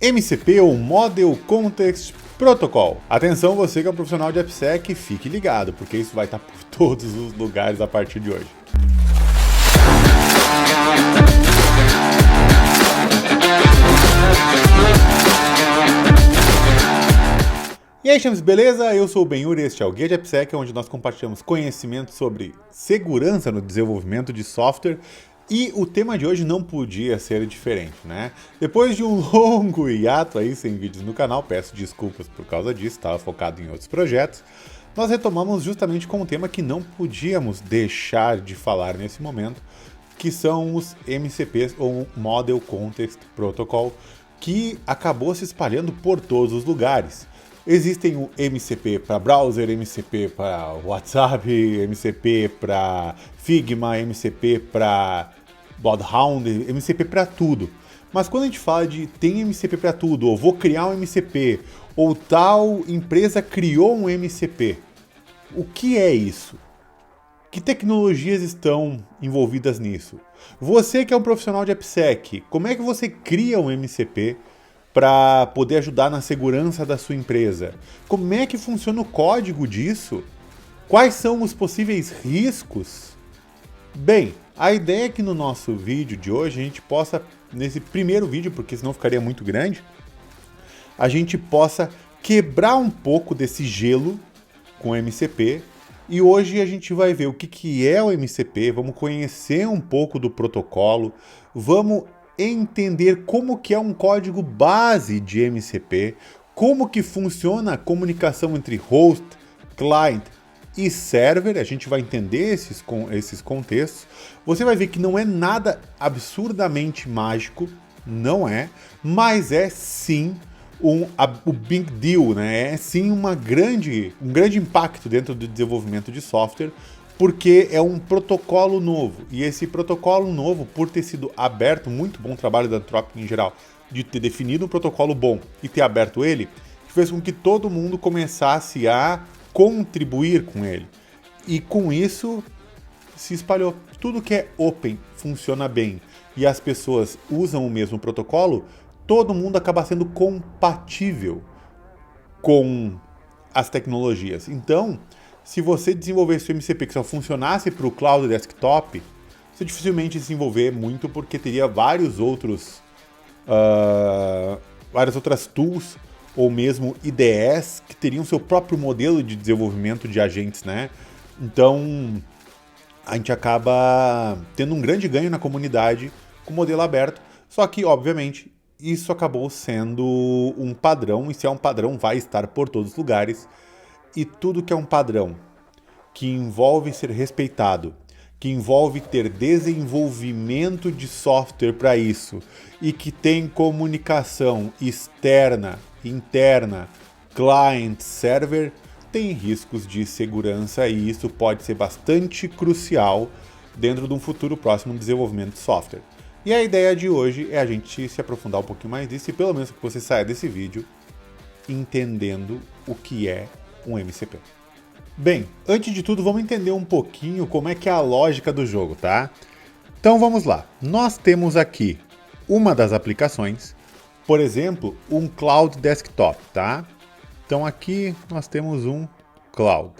MCP ou Model Context Protocol. Atenção, você que é um profissional de AppSec, fique ligado, porque isso vai estar por todos os lugares a partir de hoje. E aí, chames, beleza? Eu sou o Benhur e este é o Guia de AppSec, onde nós compartilhamos conhecimento sobre segurança no desenvolvimento de software. E o tema de hoje não podia ser diferente, né? Depois de um longo hiato aí sem vídeos no canal, peço desculpas por causa disso, estava focado em outros projetos, nós retomamos justamente com um tema que não podíamos deixar de falar nesse momento, que são os MCPs, ou Model Context Protocol, que acabou se espalhando por todos os lugares. Existem o MCP para browser, MCP para WhatsApp, MCP para Figma, MCP para Bloodhound, MCP para tudo. Mas quando a gente fala de tem MCP para tudo, ou vou criar um MCP, ou tal empresa criou um MCP, o que é isso? Que tecnologias estão envolvidas nisso? Você que é um profissional de AppSec, como é que você cria um MCP para poder ajudar na segurança da sua empresa? Como é que funciona o código disso? Quais são os possíveis riscos? Bem, a ideia é que no nosso vídeo de hoje a gente possa, nesse primeiro vídeo, porque senão ficaria muito grande, a gente possa quebrar um pouco desse gelo com o MCP. E hoje a gente vai ver o que é o MCP, vamos conhecer um pouco do protocolo, vamos entender como que é um código base de MCP, como que funciona a comunicação entre host, client e server, a gente vai entender esses contextos. Você vai ver que não é nada absurdamente mágico, não é, mas é sim o big deal, né? É sim um grande impacto dentro do desenvolvimento de software, porque é um protocolo novo. E esse protocolo novo, por ter sido aberto, muito bom trabalho da Anthropic em geral, de ter definido um protocolo bom e ter aberto ele, fez com que todo mundo começasse a contribuir com ele. E com isso se espalhou. Tudo que é open funciona bem e as pessoas usam o mesmo protocolo, todo mundo acaba sendo compatível com as tecnologias. Então, se você desenvolvesse o MCP que só funcionasse para o cloud desktop, você dificilmente ia desenvolver muito, porque teria várias outras tools ou mesmo IDEs que teriam seu próprio modelo de desenvolvimento de agentes, né? Então, a gente acaba tendo um grande ganho na comunidade com o modelo aberto, só que, obviamente, isso acabou sendo um padrão, e se é um padrão, vai estar por todos os lugares. E tudo que é um padrão, que envolve ser respeitado, que envolve ter desenvolvimento de software para isso, e que tem comunicação externa, interna, client, server, tem riscos de segurança, e isso pode ser bastante crucial dentro de um futuro próximo desenvolvimento de software. E a ideia de hoje é a gente se aprofundar um pouquinho mais disso, e pelo menos que você saia desse vídeo entendendo o que é um MCP. Bem, antes de tudo, vamos entender um pouquinho como é que é a lógica do jogo, tá? Então vamos lá. Nós temos aqui uma das aplicações, por exemplo, um Cloud Desktop, tá? Então aqui nós temos um Cloud.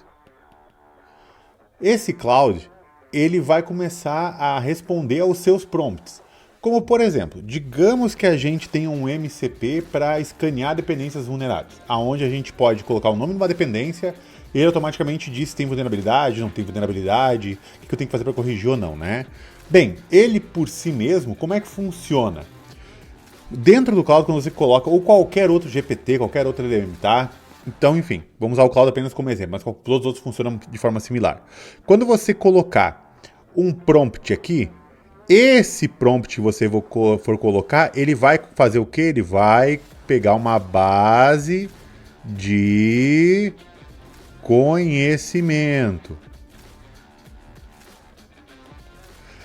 Esse Cloud, ele vai começar a responder aos seus prompts. Como, por exemplo, digamos que a gente tem um MCP para escanear dependências vulneráveis, aonde a gente pode colocar o nome de uma dependência e ele automaticamente diz se tem vulnerabilidade, não tem vulnerabilidade, o que eu tenho que fazer para corrigir ou não, né? Bem, ele por si mesmo, como é que funciona? Dentro do Cloud, quando você coloca, ou qualquer outro GPT, qualquer outro elementar, então, enfim, vamos usar o Cloud apenas como exemplo, mas todos os outros funcionam de forma similar. Quando você colocar um prompt aqui, esse prompt que você for colocar, ele vai fazer o quê? Ele vai pegar uma base de conhecimento.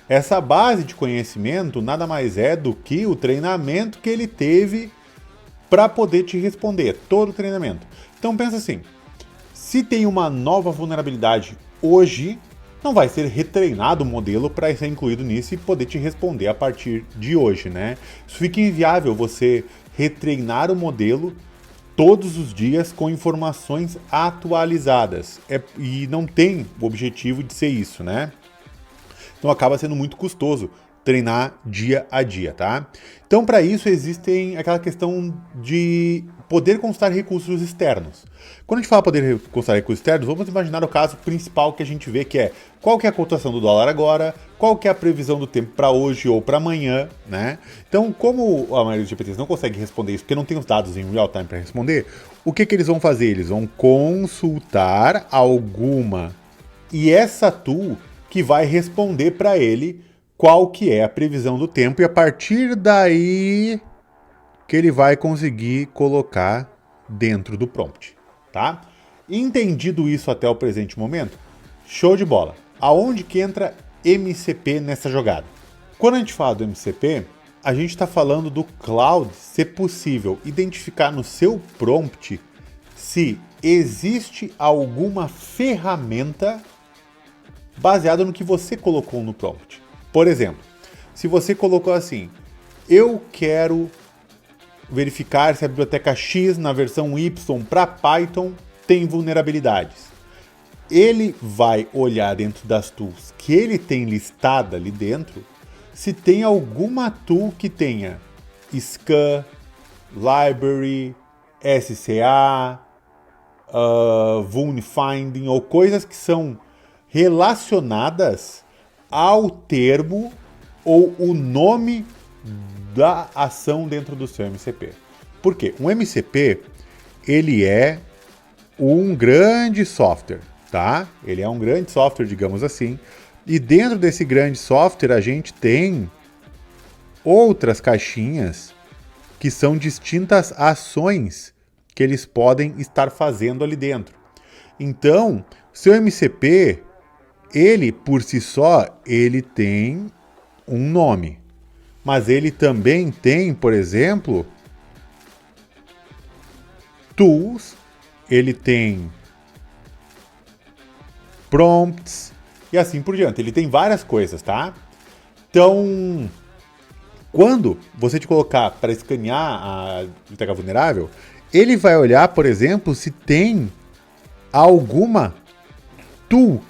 Essa base de conhecimento nada mais é do que o treinamento que ele teve para poder te responder, todo o treinamento. Então pensa assim, se tem uma nova vulnerabilidade hoje, não vai ser retreinado o modelo para ser incluído nisso e poder te responder a partir de hoje, né? Isso fica inviável você retreinar o modelo todos os dias com informações atualizadas. E não tem o objetivo de ser isso, né? Então acaba sendo muito custoso treinar dia a dia, tá? Então, para isso, existem aquela questão de poder consultar recursos externos. Quando a gente fala poder consultar recursos externos, vamos imaginar o caso principal que a gente vê, que é qual que é a cotação do dólar agora, qual que é a previsão do tempo para hoje ou para amanhã, né? Então, como a maioria dos GPTs não consegue responder isso, porque não tem os dados em real time para responder, o que eles vão fazer? Eles vão consultar alguma e essa tool que vai responder para ele qual que é a previsão do tempo, e a partir daí que ele vai conseguir colocar dentro do prompt, tá? Entendido isso até o presente momento, show de bola. Aonde que entra MCP nessa jogada? Quando a gente fala do MCP, a gente está falando do Claude ser possível identificar no seu prompt se existe alguma ferramenta baseada no que você colocou no prompt. Por exemplo, se você colocou assim, eu quero verificar se a biblioteca X na versão Y para Python tem vulnerabilidades. Ele vai olhar dentro das tools que ele tem listada ali dentro, se tem alguma tool que tenha scan, library, SCA, vulnfinding ou coisas que são relacionadas ao termo ou o nome da ação dentro do seu MCP. Por quê? Um MCP, ele é um grande software, tá? Ele é um grande software, digamos assim, e dentro desse grande software a gente tem outras caixinhas que são distintas ações que eles podem estar fazendo ali dentro. Então, seu MCP, ele por si só, ele tem um nome, mas ele também tem, por exemplo, tools, ele tem prompts e assim por diante. Ele tem várias coisas, tá? Então, quando você te colocar para escanear a biblioteca vulnerável, ele vai olhar, por exemplo, se tem alguma tool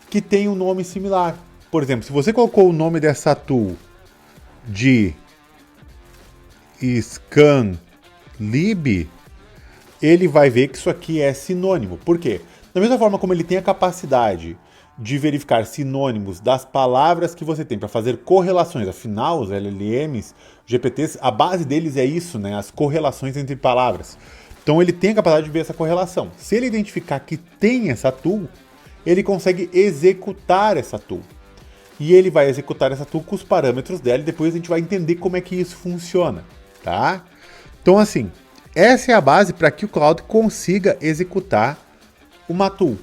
que tem um nome similar. Por exemplo, se você colocou o nome dessa tool de scanlib, ele vai ver que isso aqui é sinônimo. Por quê? Da mesma forma como ele tem a capacidade de verificar sinônimos das palavras que você tem para fazer correlações, afinal, os LLMs, GPTs, a base deles é isso, né? As correlações entre palavras. Então ele tem a capacidade de ver essa correlação. Se ele identificar que tem essa tool, ele consegue executar essa tool. E ele vai executar essa tool com os parâmetros dela e depois a gente vai entender como é que isso funciona, tá? Então assim, essa é a base para que o Claude consiga executar uma tool.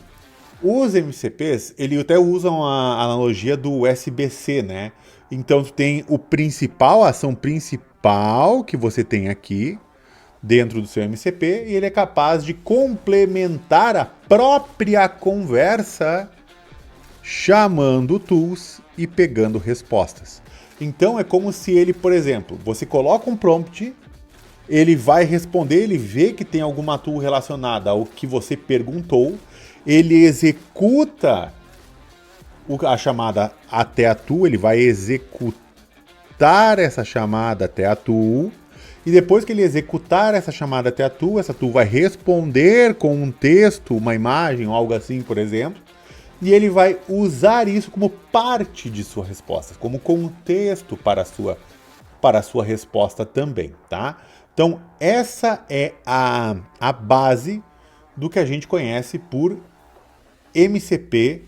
Os MCPs, ele até usam a analogia do SBC, né? Então tem o principal, a ação principal que você tem aqui dentro do seu MCP e ele é capaz de complementar a própria conversa chamando tools e pegando respostas. Então é como se ele, por exemplo, você coloca um prompt, ele vai responder, ele vê que tem alguma tool relacionada ao que você perguntou, ele executa a chamada até a tool, ele vai executar essa chamada até a tool, e depois que ele executar essa chamada até a tool, essa tool vai responder com um texto, uma imagem ou algo assim, por exemplo, e ele vai usar isso como parte de sua resposta, como contexto para a sua resposta também, tá? Então, essa é a base do que a gente conhece por MCP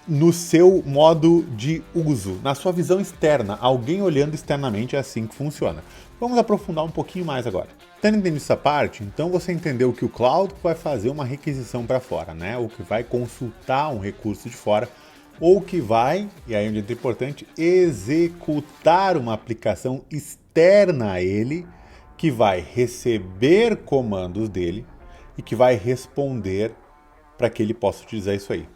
no seu modo de uso, na sua visão externa, alguém olhando externamente, é assim que funciona. Vamos aprofundar um pouquinho mais agora. Tendo entendido essa parte, então você entendeu que o Claude vai fazer uma requisição para fora, né? Ou que vai consultar um recurso de fora, ou que vai, e aí é onde é importante, executar uma aplicação externa a ele, que vai receber comandos dele e que vai responder para que ele possa utilizar isso aí.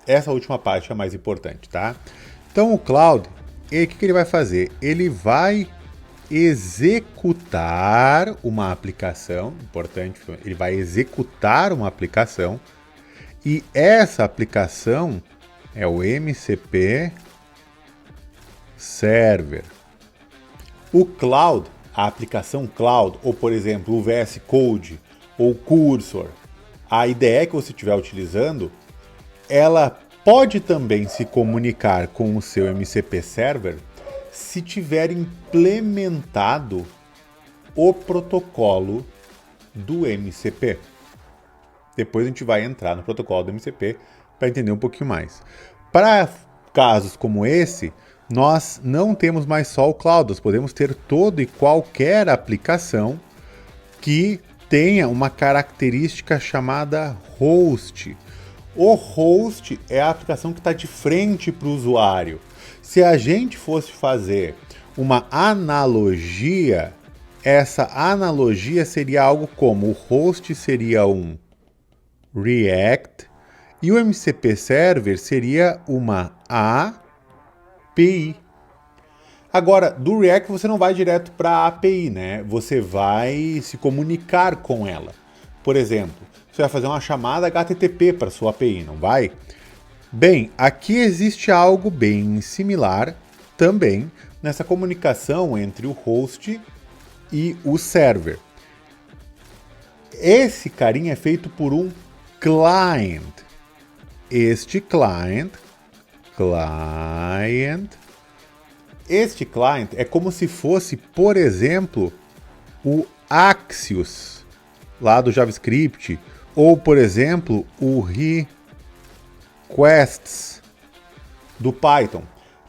Essa última parte é a mais importante, tá? Então o Claude, o que ele vai fazer? Ele vai executar uma aplicação, importante, ele vai executar uma aplicação, e essa aplicação é o MCP Server. O Cloud, a aplicação Cloud, ou por exemplo o VS Code ou Cursor, a IDE que você estiver utilizando, ela pode também se comunicar com o seu MCP Server se tiver implementado o protocolo do MCP. Depois a gente vai entrar no protocolo do MCP para entender um pouquinho mais. Para casos como esse, nós não temos mais só o Cloud, nós podemos ter toda e qualquer aplicação que tenha uma característica chamada host. O host é a aplicação que está de frente para o usuário. Se a gente fosse fazer uma analogia, essa analogia seria algo como o host seria um React e o MCP Server seria uma API. Agora, do React você não vai direto para a API, né? Você vai se comunicar com ela. Por exemplo, você vai fazer uma chamada HTTP para sua API, não vai? Bem, aqui existe algo bem similar também nessa comunicação entre o host e o server. Esse carinha é feito por um client. Este client, este client é como se fosse, por exemplo, o Axios lá do JavaScript, ou por exemplo, o requests do Python.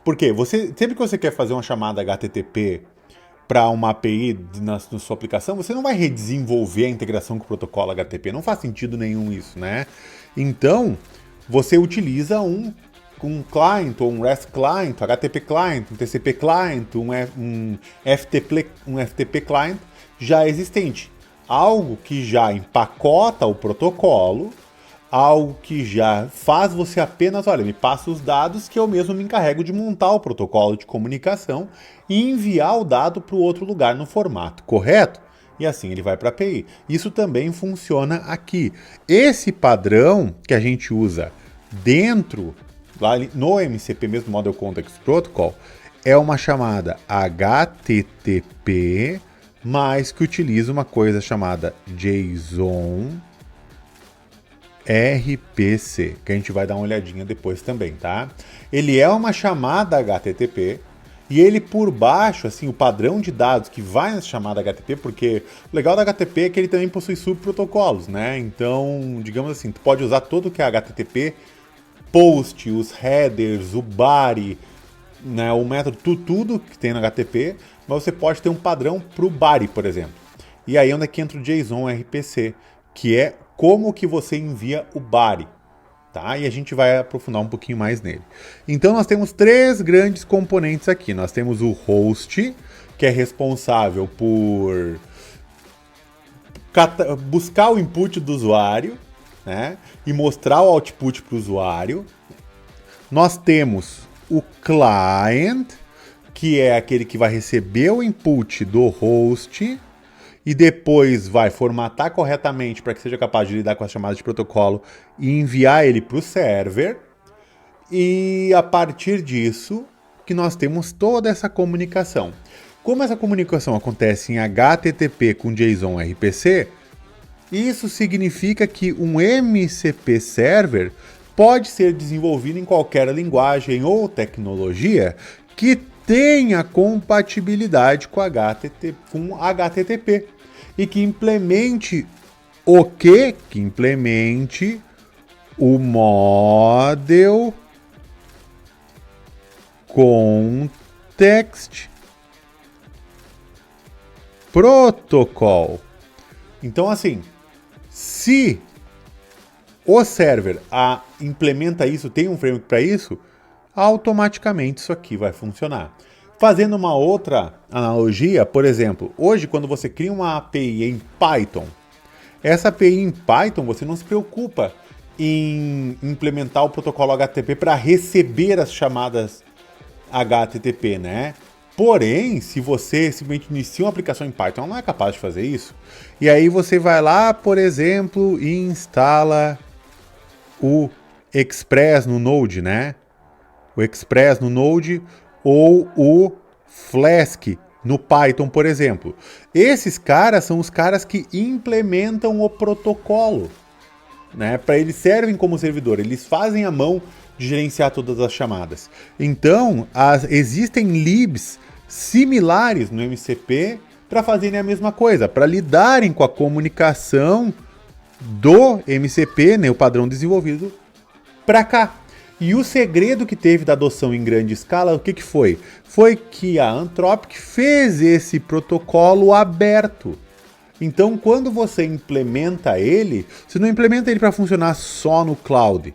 Porque sempre que você quer fazer uma chamada HTTP para uma API na sua aplicação, você não vai redesenvolver a integração com o protocolo HTTP. Não faz sentido nenhum isso, né? Então, você utiliza um client, ou um REST client, HTTP client, um TCP client, um FTP client já existente. Algo que já empacota o protocolo, algo que já faz você apenas, olha, me passa os dados que eu mesmo me encarrego de montar o protocolo de comunicação e enviar o dado para o outro lugar no formato correto. E assim ele vai para a API. Isso também funciona aqui. Esse padrão que a gente usa dentro, lá no MCP mesmo, Model Context Protocol, é uma chamada HTTP, mas que utiliza uma coisa chamada JSON RPC, que a gente vai dar uma olhadinha depois também, tá? Ele é uma chamada HTTP e ele por baixo, assim, o padrão de dados que vai nessa chamada HTTP, porque o legal da HTTP é que ele também possui subprotocolos, né? Então, digamos assim, tu pode usar tudo que é HTTP, post, os headers, o body, né, o método, tudo que tem no HTTP, mas você pode ter um padrão para o body, por exemplo. E aí é onde é que entra o JSON RPC, que é como que você envia o body, tá? E a gente vai aprofundar um pouquinho mais nele. Então nós temos três grandes componentes aqui. Nós temos o host, que é responsável por buscar o input do usuário, né, e mostrar o output para o usuário. Nós temos o client, que é aquele que vai receber o input do host e depois vai formatar corretamente para que seja capaz de lidar com as chamadas de protocolo e enviar ele para o server. E a partir disso que nós temos toda essa comunicação. Como essa comunicação acontece em HTTP com JSON RPC, isso significa que um MCP Server pode ser desenvolvido em qualquer linguagem ou tecnologia que tenha compatibilidade com HTTP e que implemente o quê? Que implemente o Model Context Protocol. Então, assim, se o server implementa isso, tem um framework para isso, automaticamente isso aqui vai funcionar. Fazendo uma outra analogia, por exemplo, hoje quando você cria uma API em Python, essa API em Python você não se preocupa em implementar o protocolo HTTP para receber as chamadas HTTP, né? Porém, se você simplesmente inicia uma aplicação em Python, ela não é capaz de fazer isso. E aí você vai lá, por exemplo, e instala o Express no Node, né? O Express no Node ou o Flask no Python, por exemplo. Esses caras são os caras que implementam o protocolo, né? Para eles servem como servidor, eles fazem a mão de gerenciar todas as chamadas. Então, existem libs similares no MCP para fazerem a mesma coisa, para lidarem com a comunicação do MCP, né, o padrão desenvolvido, para cá. E o segredo que teve da adoção em grande escala, o que, que foi? Foi que a Anthropic fez esse protocolo aberto. Então, quando você implementa ele, você não implementa ele para funcionar só no cloud.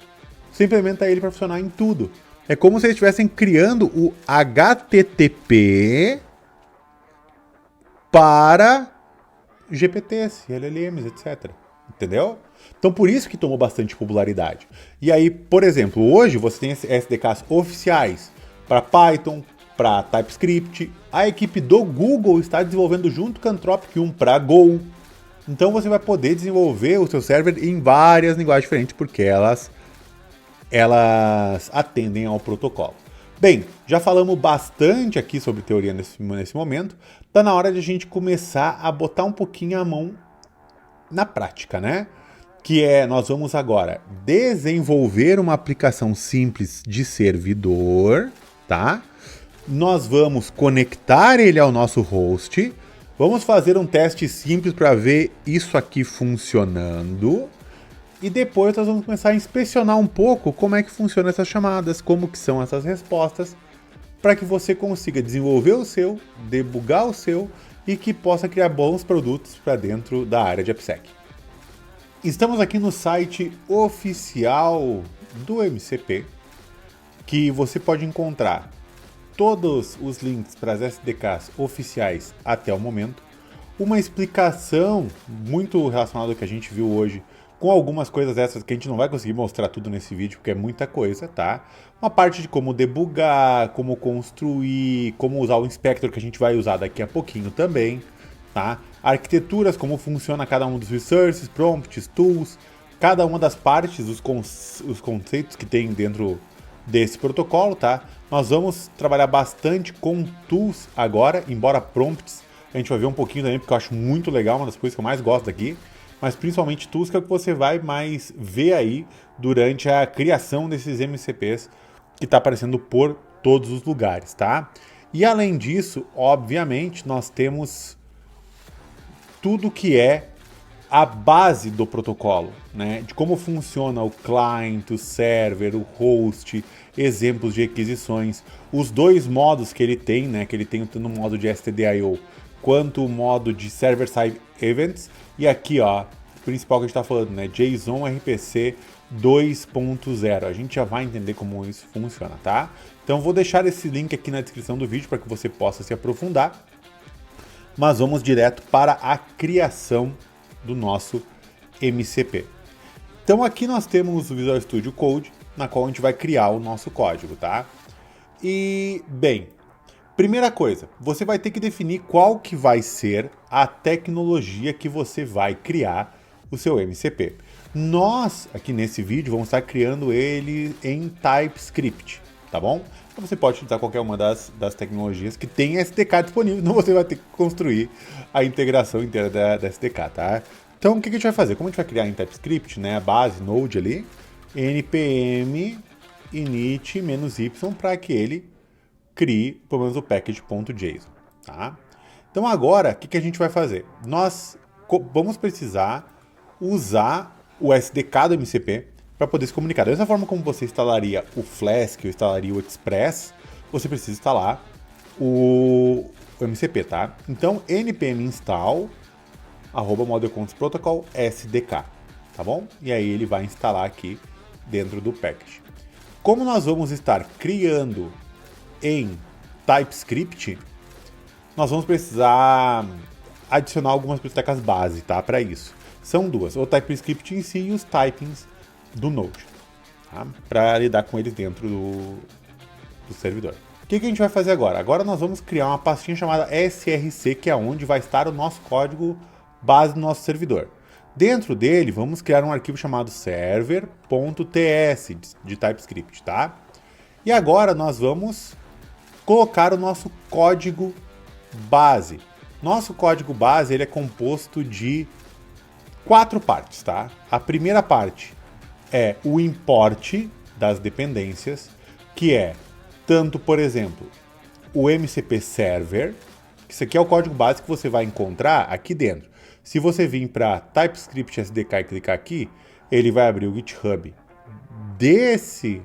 Você implementa ele para funcionar em tudo. É como se eles estivessem criando o HTTP para GPTs, LLMs, etc. Entendeu? Então, por isso que tomou bastante popularidade. E aí, por exemplo, hoje você tem SDKs oficiais para Python, para TypeScript. A equipe do Google está desenvolvendo junto com a Anthropic 1 para Go. Então, você vai poder desenvolver o seu server em várias linguagens diferentes, porque elas atendem ao protocolo. Bem, já falamos bastante aqui sobre teoria nesse momento. Tá na hora de a gente começar a botar um pouquinho a mão na prática, né? Nós vamos agora desenvolver uma aplicação simples de servidor, tá? Nós vamos conectar ele ao nosso host, vamos fazer um teste simples para ver isso aqui funcionando, e depois nós vamos começar a inspecionar um pouco como é que funcionam essas chamadas, como que são essas respostas, para que você consiga desenvolver o seu, debugar o seu e que possa criar bons produtos para dentro da área de AppSec. Estamos aqui no site oficial do MCP, que você pode encontrar todos os links para as SDKs oficiais até o momento, uma explicação muito relacionada ao que a gente viu hoje, com algumas coisas essas que a gente não vai conseguir mostrar tudo nesse vídeo, porque é muita coisa, tá? Uma parte de como debugar, como construir, como usar o inspector que a gente vai usar daqui a pouquinho também, tá? Arquiteturas, como funciona cada um dos resources, prompts, tools, cada uma das partes, os conceitos que tem dentro desse protocolo, tá? Nós vamos trabalhar bastante com tools agora, embora prompts a gente vai ver um pouquinho também, porque eu acho muito legal, uma das coisas que eu mais gosto daqui, mas principalmente tools que é o que você vai mais ver aí durante a criação desses MCPs que está aparecendo por todos os lugares, tá? E além disso, obviamente, nós temos tudo que é a base do protocolo, né? De como funciona o client, o server, o host, exemplos de requisições, os dois modos que ele tem, né? Que ele tem tanto o modo de stdio quanto o modo de server-side events. E aqui, ó, o principal que a gente está falando, né? JSON RPC 2.0. A gente já vai entender como isso funciona, tá? Então vou deixar esse link aqui na descrição do vídeo para que você possa se aprofundar. Mas vamos direto para a criação do nosso MCP. Então aqui nós temos o Visual Studio Code, na qual a gente vai criar o nosso código, tá? E, bem, primeira coisa, você vai ter que definir qual que vai ser a tecnologia que você vai criar o seu MCP. Nós, aqui nesse vídeo, vamos estar criando ele em TypeScript, tá bom? Então você pode utilizar qualquer uma das tecnologias que tem SDK disponível, então você vai ter que construir a integração inteira da SDK, tá? Então o que a gente vai fazer? Como a gente vai criar em TypeScript, né, a base Node ali, npm init-y para que ele crie pelo menos o package.json, tá? Então agora, o que a gente vai fazer? Nós vamos precisar usar o SDK do MCP para poder se comunicar. Da mesma forma como você instalaria o Flask ou instalaria o Express, você precisa instalar o MCP, tá? Então, npm install @modelcontrols-protocol SDK, tá bom? E aí ele vai instalar aqui dentro do package. Como nós vamos estar criando em TypeScript, nós vamos precisar adicionar algumas bibliotecas base, tá? Para isso. São duas, o TypeScript em si e os typings do Node, tá? Para lidar com eles dentro do servidor. O que a gente vai fazer agora? Agora nós vamos criar uma pastinha chamada src, que é onde vai estar o nosso código base do nosso servidor. Dentro dele, vamos criar um arquivo chamado server.ts de TypeScript, tá? E agora nós vamos colocar o nosso código base. Nosso código base ele é composto de 4 partes, tá? A primeira parte é o import das dependências, que é tanto, por exemplo, o MCP Server, que isso aqui é o código base que você vai encontrar aqui dentro. Se você vir para TypeScript SDK e clicar aqui, ele vai abrir o GitHub desse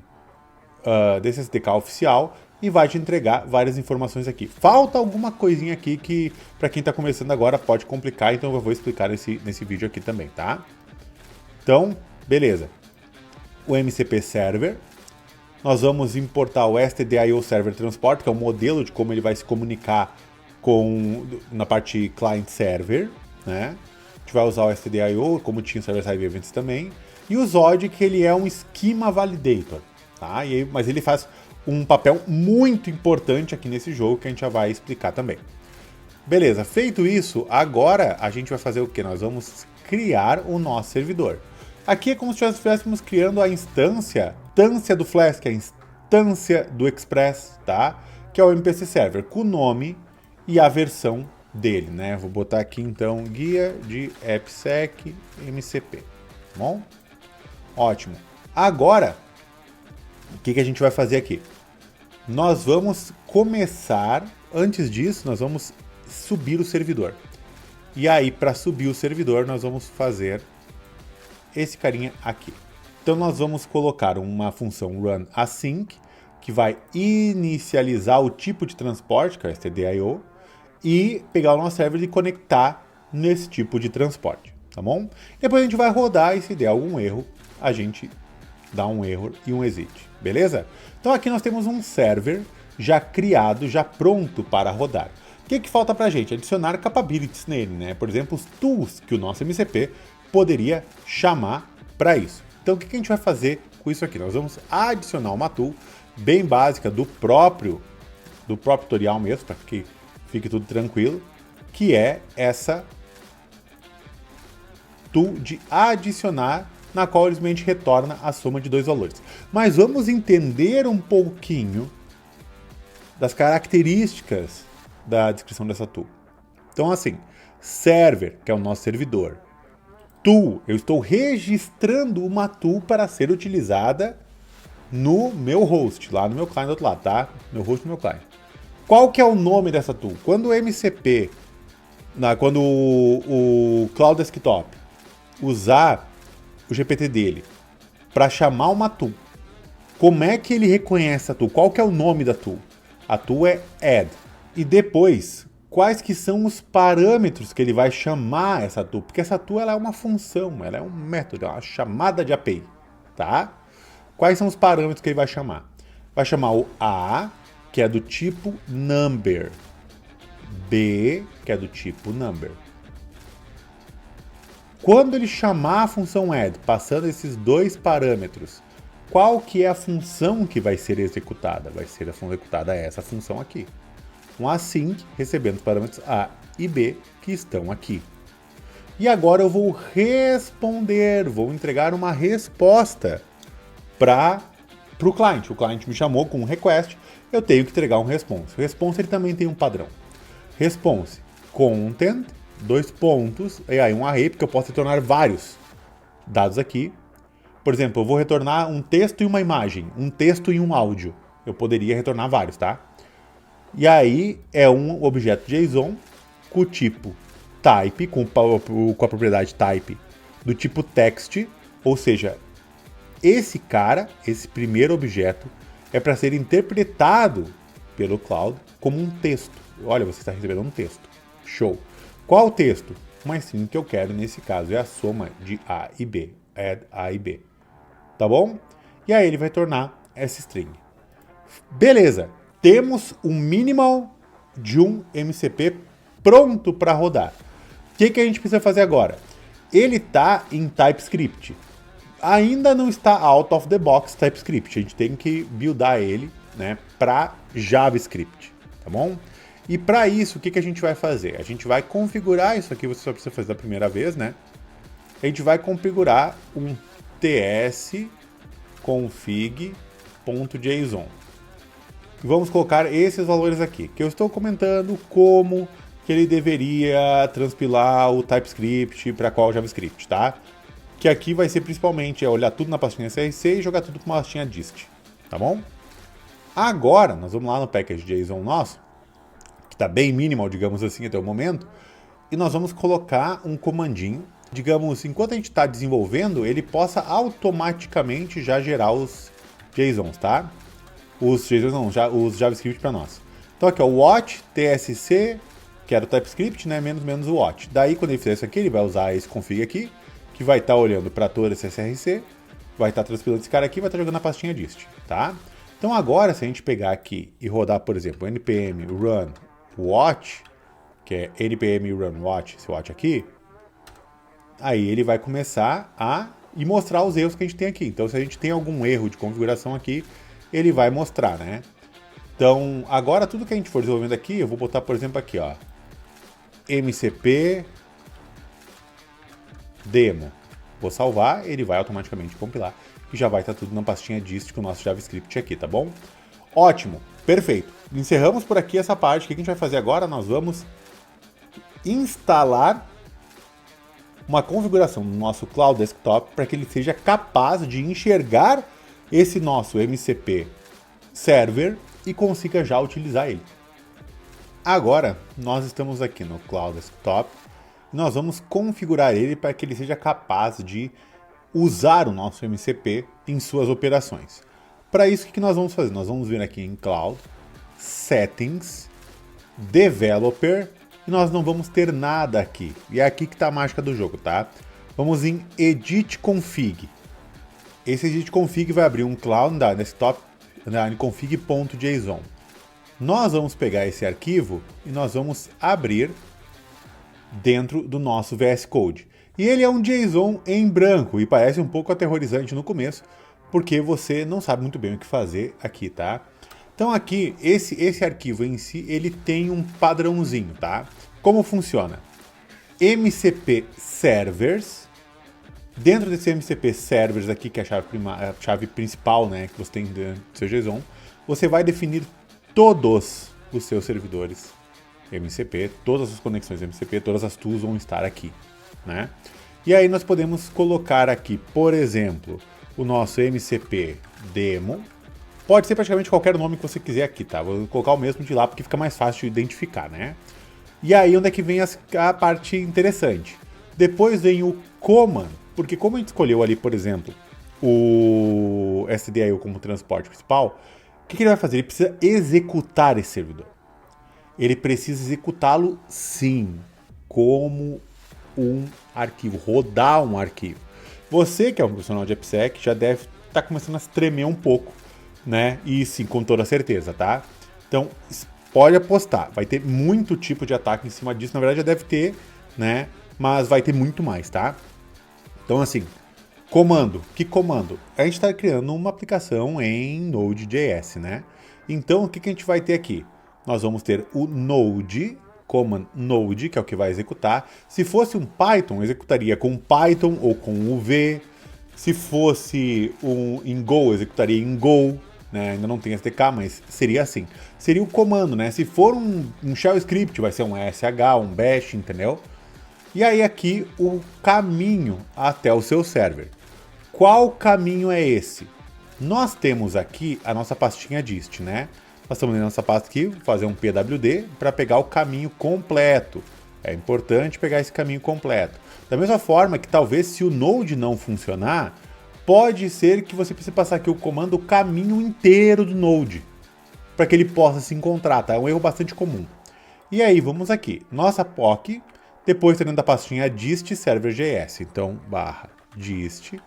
SDK oficial e vai te entregar várias informações aqui. Falta alguma coisinha aqui que, para quem está começando agora, pode complicar, então eu vou explicar nesse vídeo aqui também, tá? Então, beleza. O MCP Server, nós vamos importar o stdio Server Transport, que é o modelo de como ele vai se comunicar na parte client-server, né? A gente vai usar o stdio, como tinha o Server-Side Events também, e o Zod, que ele é um Schema Validator, tá? Mas ele faz um papel muito importante aqui nesse jogo, que a gente já vai explicar também. Beleza, feito isso, agora a gente vai fazer o que? Nós vamos criar o nosso servidor. Aqui é como se estivéssemos criando a instância do Flask, a instância do Express, tá? Que é o MPC Server, com o nome e a versão dele, né? Vou botar aqui então guia de AppSec MCP, tá bom? Ótimo. Agora, o que a gente vai fazer aqui? Nós vamos começar, antes disso, nós vamos subir o servidor. E aí, para subir o servidor, nós vamos fazer esse carinha aqui. Então, nós vamos colocar uma função run async, que vai inicializar o tipo de transporte, que é o stdio, e pegar o nosso server e conectar nesse tipo de transporte, tá bom? Depois a gente vai rodar e se der algum erro, a gente dá um erro e um exit, beleza? Então aqui nós temos um server já criado, já pronto para rodar. O que falta pra gente? Adicionar capabilities nele, né? Por exemplo, os tools que o nosso MCP poderia chamar para isso. Então o que a gente vai fazer com isso aqui? Nós vamos adicionar uma tool bem básica do próprio tutorial mesmo, para que fique tudo tranquilo, que é essa tool de adicionar, na qual ele simplesmente retorna a soma de 2 valores. Mas vamos entender um pouquinho das características da descrição dessa tool. Então assim, server, que é o nosso servidor. Tool, eu estou registrando uma tool para ser utilizada no meu host, lá no meu client do outro lado, tá? Meu host no meu client. Qual que é o nome dessa tool? Quando o MCP, quando o Cloud Desktop usar o GPT dele para chamar uma tool, como é que ele reconhece a tool? Qual que é o nome da tool? A tool é add. E depois, quais que são os parâmetros que ele vai chamar essa tool? Porque essa tool ela é uma função, ela é um método, é uma chamada de API, tá? Quais são os parâmetros que ele vai chamar? Vai chamar o A, que é do tipo number, B, que é do tipo number. Quando ele chamar a função add, passando esses 2 parâmetros, qual que é a função que vai ser executada? Vai ser a função executada essa função aqui. Um async, recebendo os parâmetros A e B que estão aqui. E agora eu vou responder, vou entregar uma resposta para o cliente. O cliente me chamou com um request, eu tenho que entregar um response. O response ele também tem um padrão. Response content, 2 pontos, e aí um array, porque eu posso retornar vários dados aqui. Por exemplo, eu vou retornar um texto e uma imagem, um texto e um áudio. Eu poderia retornar vários, tá? E aí é um objeto JSON com o tipo type, com a propriedade type do tipo text, ou seja, esse primeiro objeto, é para ser interpretado pelo Cloud como um texto. Olha, você está recebendo um texto. Show. Qual o texto? Uma string que eu quero nesse caso é a soma de A e B. Add A e B. Tá bom? E aí ele vai tornar essa string. Beleza. Temos um minimal de um MCP pronto para rodar. O que a gente precisa fazer agora? Ele está em TypeScript. Ainda não está out of the box TypeScript. A gente tem que buildar ele, né, para JavaScript, tá bom? E para isso, o que a gente vai fazer? A gente vai configurar isso aqui, você só precisa fazer da primeira vez, né? A gente vai configurar um tsconfig.json. E vamos colocar esses valores aqui, que eu estou comentando como que ele deveria transpilar o TypeScript para qual JavaScript, tá? Que aqui vai ser principalmente olhar tudo na pastinha CRC e jogar tudo com uma pastinha dist, tá bom? Agora, nós vamos lá no package.json nosso, que está bem minimal, digamos assim, até o momento, e nós vamos colocar um comandinho, digamos, enquanto a gente está desenvolvendo, ele possa automaticamente já gerar os JSONs, tá? Os JSONs não, os JavaScript para nós. Então aqui, ó, watch, tsc, que era o TypeScript, né, menos o watch. Daí, quando ele fizer isso aqui, ele vai usar esse config aqui, que vai estar olhando para todo esse SRC, vai estar transpilando esse cara aqui e vai estar jogando a pastinha dist, tá? Então agora, se a gente pegar aqui e rodar, por exemplo, npm run watch, que é npm run watch, esse watch aqui, aí ele vai começar a mostrar os erros que a gente tem aqui. Então, se a gente tem algum erro de configuração aqui, ele vai mostrar, né? Então, agora tudo que a gente for desenvolvendo aqui, eu vou botar, por exemplo, aqui, ó, mcp demo. Vou salvar, ele vai automaticamente compilar e já vai estar tudo na pastinha dist com o nosso JavaScript aqui, tá bom? Ótimo, perfeito. Encerramos por aqui essa parte. O que a gente vai fazer agora? Nós vamos instalar uma configuração no nosso Cloud Desktop para que ele seja capaz de enxergar esse nosso MCP Server e consiga já utilizar ele. Agora, nós estamos aqui no Cloud Desktop e nós vamos configurar ele para que ele seja capaz de usar o nosso MCP em suas operações. Para isso, o que nós vamos fazer? Nós vamos vir aqui em Cloud, Settings, Developer, e nós não vamos ter nada aqui. E é aqui que está a mágica do jogo, tá? Vamos em Edit Config. Esse Edit Config vai abrir um Cloud Desktop config.json. Nós vamos pegar esse arquivo e nós vamos abrir dentro do nosso VS Code. E ele é um JSON em branco e parece um pouco aterrorizante no começo, porque você não sabe muito bem o que fazer aqui, tá? Então aqui, esse arquivo em si, ele tem um padrãozinho, tá? Como funciona? MCP Servers. Dentro desse MCP Servers aqui, que é a chave principal, né, que você tem dentro do seu JSON, você vai definir todos os seus servidores MCP, todas as conexões MCP, todas as tools vão estar aqui, né? E aí nós podemos colocar aqui, por exemplo, o nosso MCP Demo. Pode ser praticamente qualquer nome que você quiser aqui, tá? Vou colocar o mesmo de lá porque fica mais fácil de identificar, né? E aí onde é que vem a parte interessante? Depois vem o command, porque como a gente escolheu ali, por exemplo, o SDIO como transporte principal, o que ele vai fazer? Ele precisa executar esse servidor. Ele precisa executá-lo, sim, como um arquivo, rodar um arquivo. Você que é um profissional de AppSec já deve estar começando a se tremer um pouco, né? E sim, com toda certeza, tá? Então, pode apostar, vai ter muito tipo de ataque em cima disso. Na verdade, já deve ter, né? Mas vai ter muito mais, tá? Então, assim, comando. Que comando? A gente está criando uma aplicação em Node.js, né? Então, o que a gente vai ter aqui? Nós vamos ter o Node, command Node, que é o que vai executar. Se fosse um Python, executaria com Python ou com UV. Se fosse em Go, executaria em Go. Né? Ainda não tem SDK, mas seria assim. Seria o comando, né? Se for um shell script, vai ser um SH, um bash, entendeu? E aí aqui o caminho até o seu server. Qual caminho é esse? Nós temos aqui a nossa pastinha dist, né? Nós estamos na nossa pasta aqui, fazer um pwd para pegar o caminho completo. É importante pegar esse caminho completo. Da mesma forma que talvez se o Node não funcionar, pode ser que você precise passar aqui o comando o caminho inteiro do Node, para que ele possa se encontrar, tá? É um erro bastante comum. E aí, vamos aqui. Nossa POC, depois tá dentro da pastinha dist server.js. Então, /dist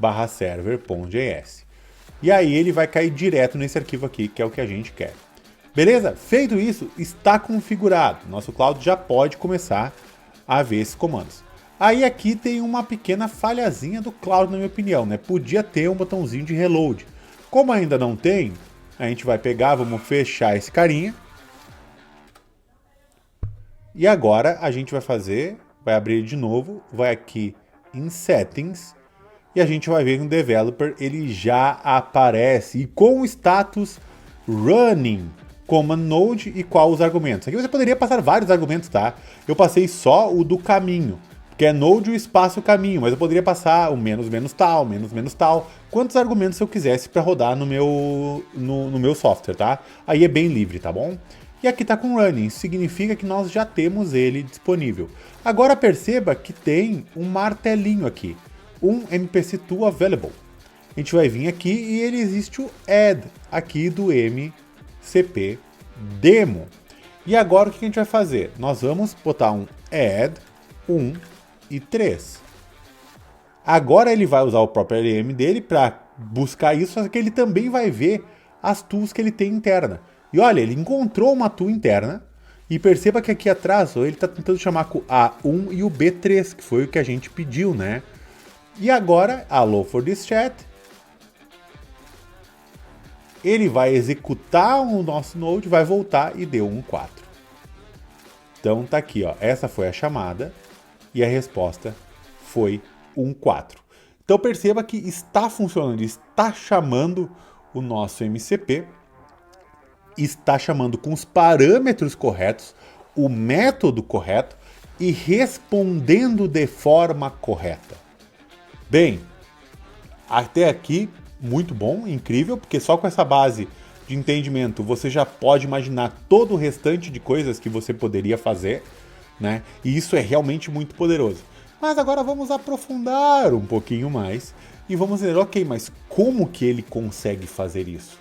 /server.js. E aí ele vai cair direto nesse arquivo aqui, que é o que a gente quer. Beleza? Feito isso, está configurado. Nosso Cloud já pode começar a ver esses comandos. Aí aqui tem uma pequena falhazinha do Cloud, na minha opinião, né? Podia ter um botãozinho de reload. Como ainda não tem, A gente vai pegar, vamos fechar esse carinha. E agora a gente vai fazer, vai abrir de novo, vai aqui em Settings e a gente vai ver que no Developer ele já aparece e com o status Running, Command Node e qual os argumentos. Aqui você poderia passar vários argumentos, tá? Eu passei só o do caminho, que é Node o espaço caminho, mas eu poderia passar o menos tal, menos tal, quantos argumentos eu quisesse para rodar no meu software, tá? Aí é bem livre, tá bom? E aqui está com Running, isso significa que nós já temos ele disponível. Agora perceba que tem um martelinho aqui, um MPC2 Available. A gente vai vir aqui e ele existe o Add aqui do MCP Demo. E agora o que a gente vai fazer? Nós vamos botar um Add 1 e 3. Agora ele vai usar o próprio LM dele para buscar isso, só que ele também vai ver as tools que ele tem interna. E olha, ele encontrou uma tool interna e perceba que aqui atrás ele está tentando chamar com o A1 e o B3, que foi o que a gente pediu, né? E agora, allow for this chat, ele vai executar o nosso node, vai voltar e deu um 4. Então tá aqui, ó, essa foi a chamada e a resposta foi um 4. Então perceba que está funcionando, está chamando o nosso MCP, está chamando com os parâmetros corretos, o método correto e respondendo de forma correta. Bem, até aqui muito bom, incrível, porque só com essa base de entendimento você já pode imaginar todo o restante de coisas que você poderia fazer, né? E isso é realmente muito poderoso. Mas agora vamos aprofundar um pouquinho mais e vamos ver, ok, mas como que ele consegue fazer isso?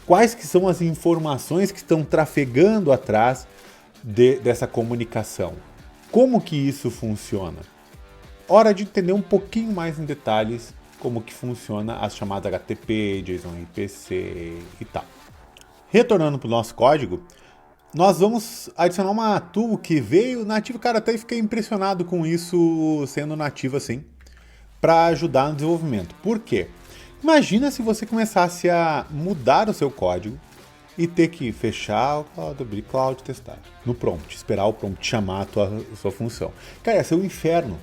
Quais que são as informações que estão trafegando atrás dessa comunicação? Como que isso funciona? Hora de entender um pouquinho mais em detalhes como que funciona as chamadas HTTP, JSON RPC e tal. Retornando para o nosso código, nós vamos adicionar uma tool que veio nativa. Cara, até fiquei impressionado com isso sendo nativo assim, para ajudar no desenvolvimento. Por quê? Imagina se você começasse a mudar o seu código e ter que fechar o Cloud, abrir Cloud, testar no prompt, esperar o prompt chamar a sua função. Cara, ia ser um inferno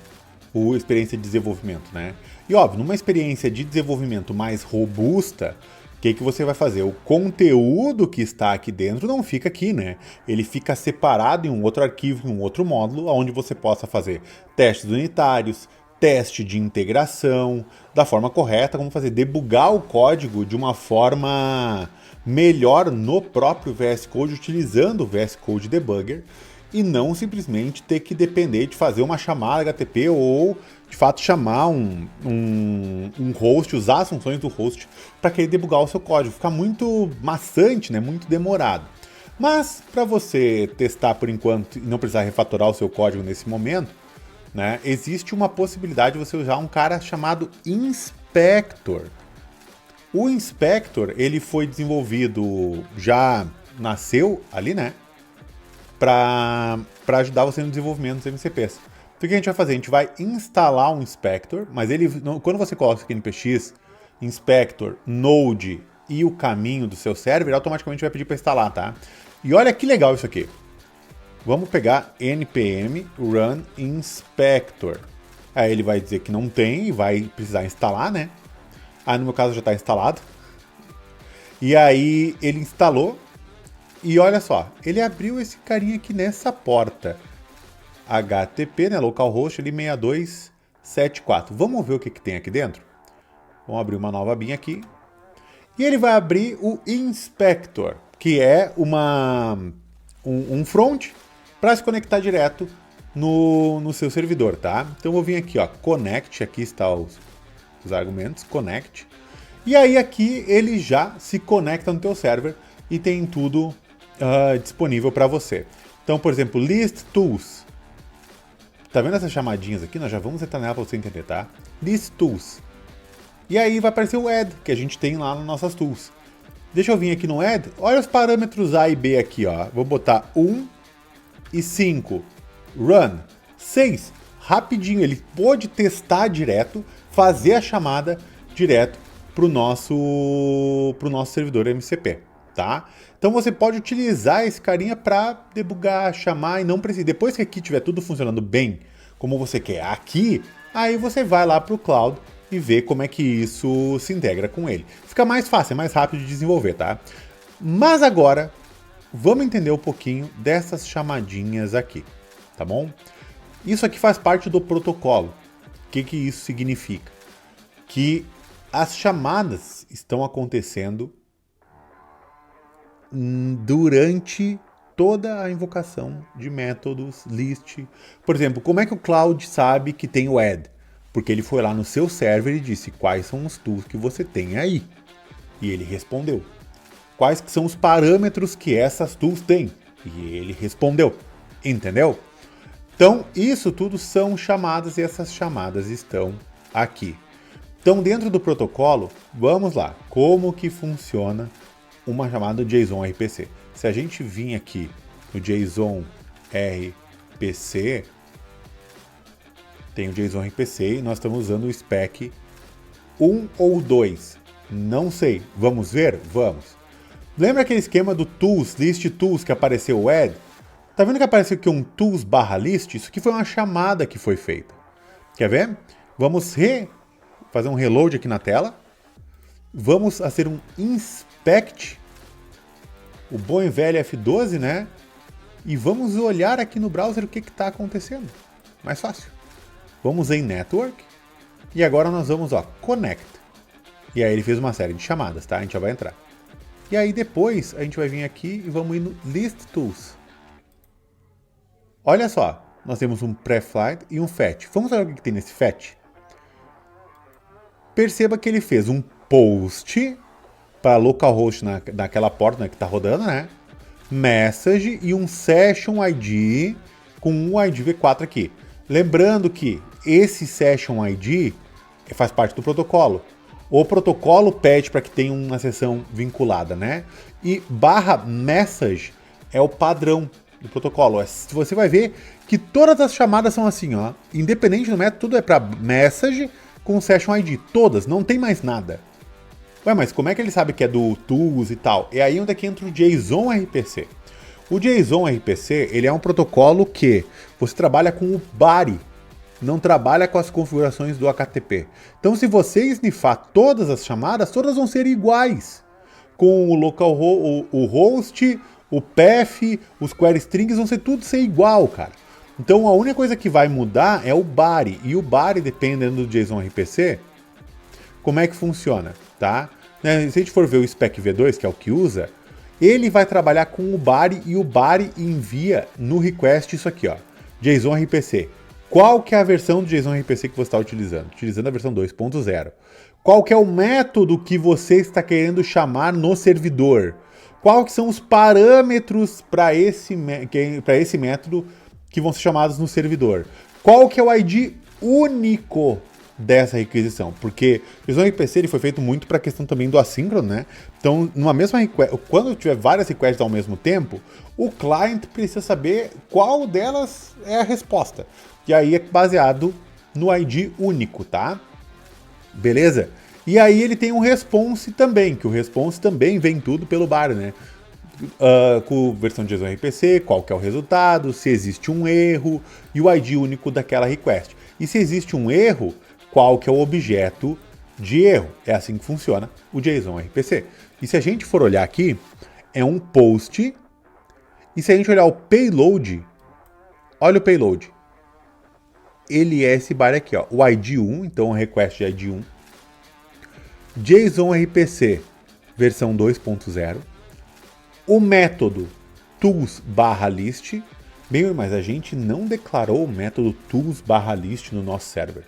a experiência de desenvolvimento, né? E óbvio, numa experiência de desenvolvimento mais robusta, o que você vai fazer? O conteúdo que está aqui dentro não fica aqui, né? Ele fica separado em um outro arquivo, em um outro módulo, onde você possa fazer testes unitários, teste de integração, da forma correta, como fazer debugar o código de uma forma melhor no próprio VS Code, utilizando o VS Code Debugger, e não simplesmente ter que depender de fazer uma chamada HTTP ou, de fato, chamar um host, usar as funções do host para querer debugar o seu código. Fica muito maçante, né? Muito demorado. Mas, para você testar por enquanto e não precisar refatorar o seu código nesse momento, né, existe uma possibilidade de você usar um cara chamado Inspector. O Inspector, ele foi desenvolvido, já nasceu ali, né, para ajudar você no desenvolvimento dos MCPs. Então o que a gente vai fazer? A gente vai instalar um Inspector, mas ele, quando você coloca aqui npx, Inspector, Node e o caminho do seu server, automaticamente vai pedir para instalar, tá? E olha que legal isso aqui. Vamos pegar npm run inspector. Aí ele vai dizer que não tem e vai precisar instalar, né? Aí no meu caso já está instalado. E aí ele instalou. E olha só, ele abriu esse carinha aqui nessa porta. HTTP, né? Localhost ali 6274. Vamos ver o que tem aqui dentro? Vamos abrir uma nova abinha aqui. E ele vai abrir o Inspector, que é um front para se conectar direto no seu servidor, tá? Então eu vou vir aqui, ó, connect, aqui está os argumentos, connect. E aí aqui ele já se conecta no teu server e tem tudo disponível para você. Então, por exemplo, list tools. Tá vendo essas chamadinhas aqui? Nós já vamos entrar nela para você entender, tá? List tools. E aí vai aparecer o add, que a gente tem lá nas nossas tools. Deixa eu vir aqui no add. Olha os parâmetros A e B aqui, ó. Vou botar 1 e 5. Run. 6. Rapidinho. Ele pode testar direto, fazer a chamada direto para o nosso servidor MCP. tá? Então você pode utilizar esse carinha para debugar, chamar e não precisa. Depois que aqui tiver tudo funcionando bem, como você quer aqui, aí você vai lá para o Cloud e vê como é que isso se integra com ele. Fica mais fácil, é mais rápido de desenvolver, tá? Mas agora, vamos entender um pouquinho dessas chamadinhas aqui, tá bom? Isso aqui faz parte do protocolo. O que que isso significa? Que as chamadas estão acontecendo durante toda a invocação de métodos, list. Por exemplo, como é que o Cloud sabe que tem o add? Porque ele foi lá no seu server e disse quais são os tools que você tem aí. E ele respondeu. Quais que são os parâmetros que essas tools têm? E ele respondeu. Entendeu? Então, isso tudo são chamadas e essas chamadas estão aqui. Então, dentro do protocolo, vamos lá. Como que funciona uma chamada JSON RPC? Se a gente vir aqui no JSON RPC, tem o JSON RPC e nós estamos usando o spec 1 ou 2. Não sei. Vamos ver? Vamos. Lembra aquele esquema do tools, list tools que apareceu o add? Tá vendo que apareceu aqui um tools /list? Isso aqui foi uma chamada que foi feita. Quer ver? Vamos fazer um reload aqui na tela. Vamos fazer um inspect, o bom e velho F12, né? E vamos olhar aqui no browser o que está acontecendo. Mais fácil. Vamos em Network. E agora nós vamos, Connect. E aí ele fez uma série de chamadas, tá? A gente já vai entrar. E aí depois a gente vai vir aqui e vamos ir no List Tools. Olha só, nós temos um pré-flight e um fetch. Vamos ver o que tem nesse fetch? Perceba que ele fez um post para localhost naquela porta que está rodando, né? Message e um session ID com um ID v4 aqui. Lembrando que esse session ID faz parte do protocolo. O protocolo pede para que tenha uma sessão vinculada, né? E /message é o padrão do protocolo. Você vai ver que todas as chamadas são assim, ó. Independente do método, tudo é para message com session ID. Todas, não tem mais nada. Ué, mas como é que ele sabe que é do tools e tal? É aí onde é que entra o JSON RPC. O JSON RPC, ele é um protocolo que você trabalha com o body, não trabalha com as configurações do HTTP. Então, se você snifar todas as chamadas, todas vão ser iguais. Com o localhost, o host, o path, os query strings vão ser igual, cara. Então, a única coisa que vai mudar é o body. E o body, dependendo do JSON RPC, como é que funciona, tá? Se a gente for ver o spec V2, que é o que usa, ele vai trabalhar com o body e o body envia no request isso aqui, ó, JSON RPC. Qual que é a versão do JSON RPC que você está utilizando? Utilizando a versão 2.0. Qual que é o método que você está querendo chamar no servidor? Quais são os parâmetros para esse método que vão ser chamados no servidor? Qual que é o ID único dessa requisição? Porque o JSON RPC ele foi feito muito para a questão também do assíncrono, né? Então, numa mesma request, quando tiver várias requests ao mesmo tempo, o client precisa saber qual delas é a resposta. E aí é baseado no ID único, tá? Beleza? E aí ele tem um response também, que o response também vem tudo pelo body, né? Com versão de JSON RPC, qual que é o resultado, se existe um erro e o ID único daquela request. E se existe um erro, qual que é o objeto de erro. É assim que funciona o JSON RPC. E se a gente for olhar aqui, é um post. E se a gente olhar o payload, olha o payload. Ele é esse body aqui, ó, o ID1, então o request de ID1. JSON RPC versão 2.0. O método tools/list. Bem, mas a gente não declarou o método tools/list no nosso server.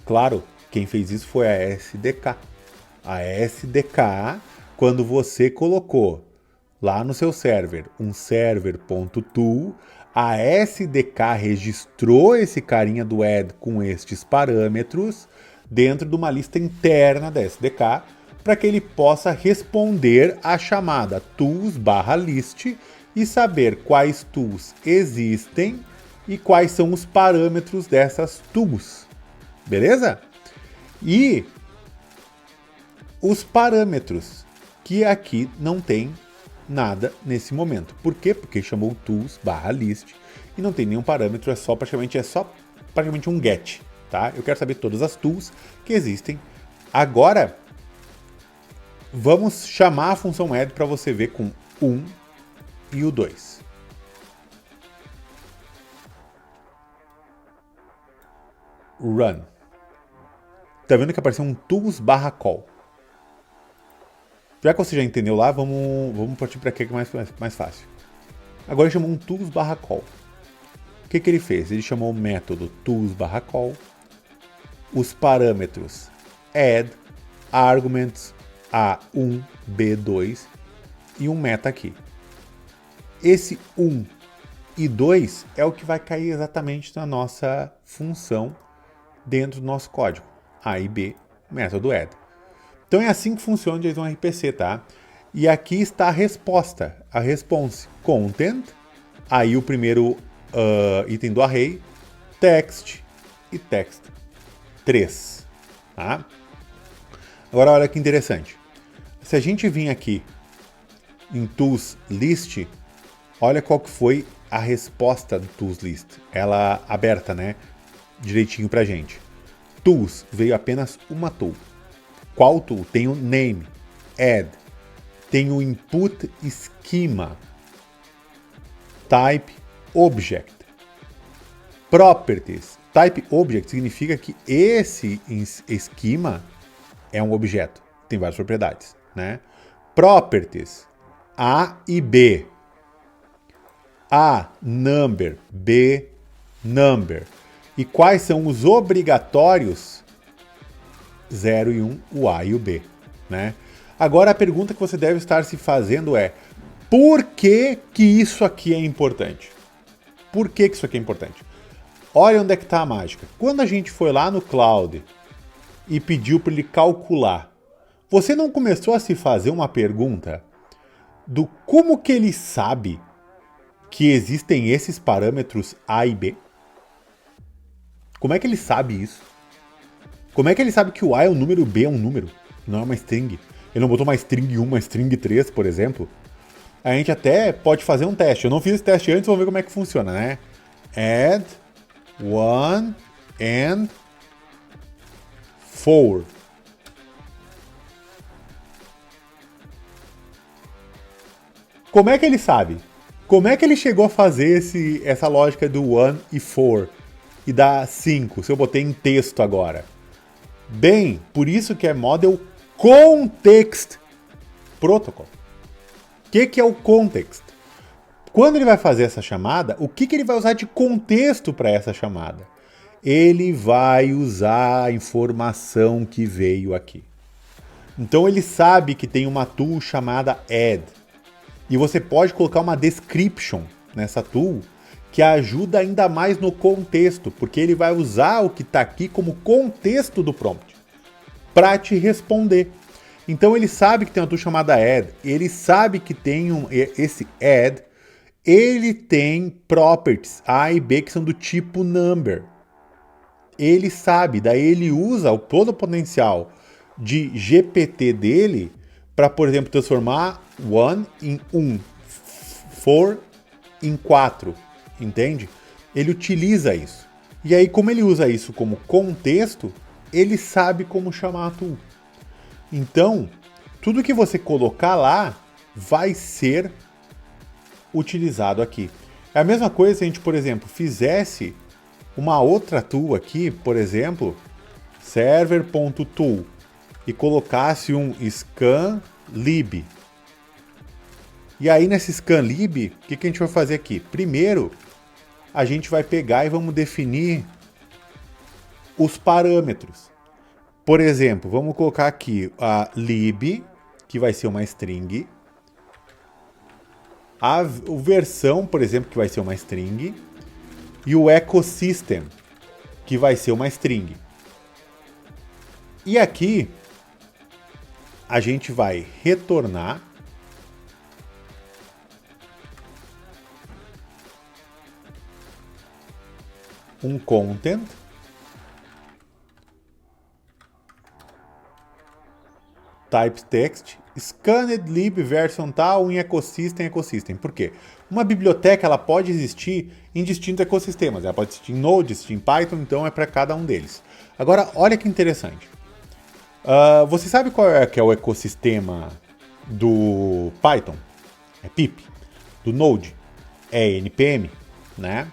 Claro, quem fez isso foi a SDK. A SDK, quando você colocou lá no seu server um server.tool, a SDK registrou esse carinha do add com estes parâmetros dentro de uma lista interna da SDK para que ele possa responder à chamada tools/list e saber quais tools existem e quais são os parâmetros dessas tools. Beleza? E os parâmetros que aqui não tem nada nesse momento. Por quê? Porque chamou tools/list e não tem nenhum parâmetro, é só praticamente um get, tá? Eu quero saber todas as tools que existem. Agora, vamos chamar a função add para você ver com 1 e o 2. Run. Tá vendo que apareceu um tools/call. Já que você já entendeu lá, vamos partir para aqui que é mais fácil. Agora ele chamou um tools/call. O que ele fez? Ele chamou o método tools/call, os parâmetros add, arguments A1, B2 e um meta aqui. Esse 1 e 2 é o que vai cair exatamente na nossa função dentro do nosso código. A e B, método add. Então é assim que funciona o JSON RPC, tá? E aqui está a resposta, a response content, aí o primeiro item do array, text e text 3, tá? Agora olha que interessante. Se a gente vir aqui em tools list, olha qual que foi a resposta do tools list. Ela aberta, né? Direitinho pra gente. Tools veio apenas uma tool. Qual tool? Tem o name, add, tem o input schema, type object, properties. Type object significa que esse schema é um objeto, tem várias propriedades, né? Properties, A e B. A, number, B, number. E quais são os obrigatórios? 0 e 1, o A e o B, né? Agora a pergunta que você deve estar se fazendo é: por que que isso aqui é importante? Por que que isso aqui é importante? Olha onde é que está a mágica. Quando a gente foi lá no Cloud e pediu para ele calcular, você não começou a se fazer uma pergunta do como que ele sabe que existem esses parâmetros A e B? Como é que ele sabe isso? Como é que ele sabe que o A é um número, o B é um número? Não é uma string. Ele não botou uma string 1, uma string 3, por exemplo? A gente até pode fazer um teste. Eu não fiz esse teste antes, vamos ver como é que funciona, né? Add 1 and 4. Como é que ele sabe? Como é que ele chegou a fazer essa lógica do 1 e 4 e da 5, se eu botei em texto agora? Bem, por isso que é Model Context Protocol. O que é o context? Quando ele vai fazer essa chamada, o que ele vai usar de contexto para essa chamada? Ele vai usar a informação que veio aqui. Então ele sabe que tem uma tool chamada add. E você pode colocar uma description nessa tool que ajuda ainda mais no contexto, porque ele vai usar o que está aqui como contexto do prompt para te responder. Então ele sabe que tem uma tool chamada add, ele sabe que tem esse add, ele tem properties A e B que são do tipo number. Ele sabe, daí ele usa todo o potencial de GPT dele para, por exemplo, transformar 1 em 1, 4 em 4, entende? Ele utiliza isso. E aí, como ele usa isso como contexto, ele sabe como chamar a tool. Então, tudo que você colocar lá vai ser utilizado aqui. É a mesma coisa se a gente, por exemplo, fizesse uma outra tool aqui, por exemplo, server.tool, e colocasse um scanlib. E aí nesse scanlib, o que a gente vai fazer aqui? Primeiro, a gente vai pegar e vamos definir os parâmetros. Por exemplo, vamos colocar aqui a lib, que vai ser uma string, a versão, por exemplo, que vai ser uma string, e o ecosystem, que vai ser uma string. E aqui a gente vai retornar um content type text Scanned lib version tal em ecosystem. Por quê? Uma biblioteca ela pode existir em distintos ecossistemas. Ela pode existir em Node, existir em Python, então é para cada um deles. Agora, olha que interessante. Você sabe qual é, que é o ecossistema do Python? É pip. Do Node é NPM, né?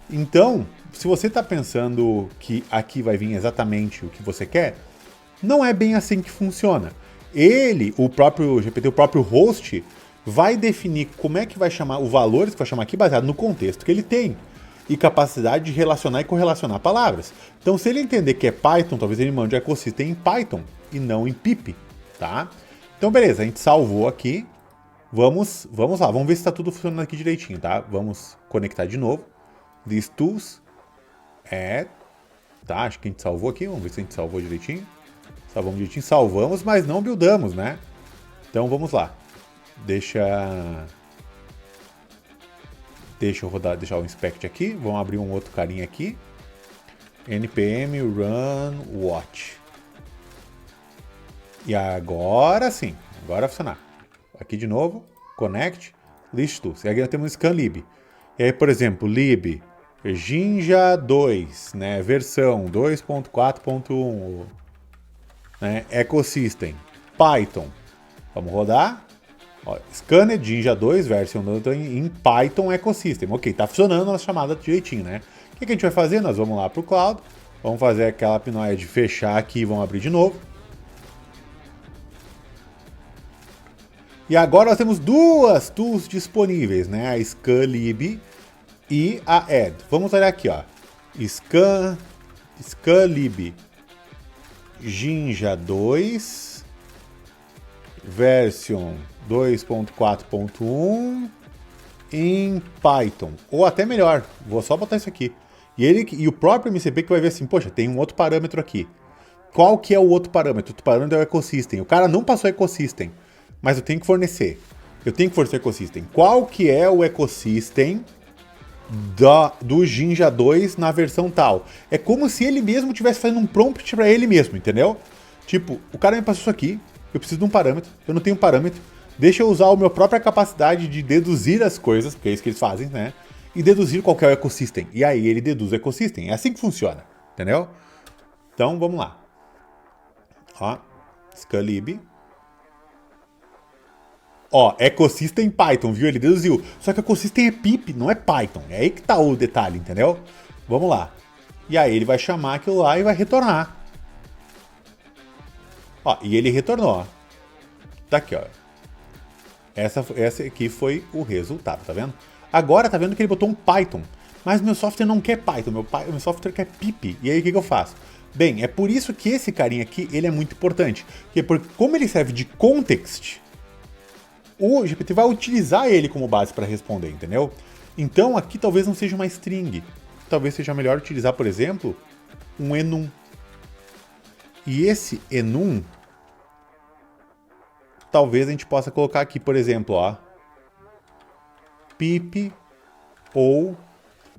Então, se você está pensando que aqui vai vir exatamente o que você quer, não é bem assim que funciona. Ele, o próprio GPT, o próprio host, vai definir como é que vai chamar, os valores que vai chamar aqui baseado no contexto que ele tem e capacidade de relacionar e correlacionar palavras. Então, se ele entender que é Python, talvez ele mande o ecossistema em Python e não em pip, tá? Então, beleza, a gente salvou aqui. Vamos lá, vamos ver se está tudo funcionando aqui direitinho, tá? Vamos conectar de novo. These tools. Tá, acho que a gente salvou aqui. Vamos ver se a gente salvou direitinho. Salvamos direitinho, salvamos, mas não buildamos, né? Então vamos lá. Deixa eu rodar, deixar o inspect aqui. Vamos abrir um outro carinha aqui. npm run watch. E agora sim, agora vai funcionar. Aqui de novo, connect, list tools. E aqui nós temos scanlib. E aí, por exemplo, lib Jinja 2, né, versão 2.4.1, né, ecosystem, Python. Vamos rodar. Ó, Scanned Jinja 2, versão em Python ecosystem. Ok, tá funcionando a chamada direitinho, né? O que a gente vai fazer? Nós vamos lá pro cloud, vamos fazer aquela pinóia de fechar aqui e vamos abrir de novo. E agora nós temos duas tools disponíveis, né? A Scanlib e a Add. Vamos olhar aqui, ó. Scanlib Jinja 2 version 2.4.1 em Python. Ou até melhor, vou só botar isso aqui. E o próprio MCP que vai ver assim, poxa, tem um outro parâmetro aqui. Qual que é o outro parâmetro? O parâmetro é o ecosystem. O cara não passou ecosystem, mas eu tenho que fornecer. Eu tenho que fornecer ecosystem. Qual que é o ecosystem do Jinja 2 na versão tal? É como se ele mesmo estivesse fazendo um prompt para ele mesmo, entendeu? Tipo, o cara me passou isso aqui, eu preciso de um parâmetro, eu não tenho um parâmetro, deixa eu usar a minha própria capacidade de deduzir as coisas, porque é isso que eles fazem, né? E deduzir qual que é o ecossistema. E aí ele deduz o ecossistema. É assim que funciona, entendeu? Então, vamos lá. Ó, Scanlib. Ó, ecossistema em Python, viu? Ele deduziu. Só que ecossistema é pip, não é Python. É aí que tá o detalhe, entendeu? Vamos lá. E aí ele vai chamar aquilo lá e vai retornar. Ó, e ele retornou, ó. Tá aqui, ó. Essa aqui foi o resultado, tá vendo? Agora tá vendo que ele botou um Python. Mas meu software não quer Python, meu software quer pip. E aí o que eu faço? Bem, é por isso que esse carinha aqui, ele é muito importante. Porque como ele serve de context, o GPT vai utilizar ele como base para responder, entendeu? Então aqui talvez não seja uma string. Talvez seja melhor utilizar, por exemplo, um enum. E esse enum, talvez a gente possa colocar aqui, por exemplo, ó, pip ou...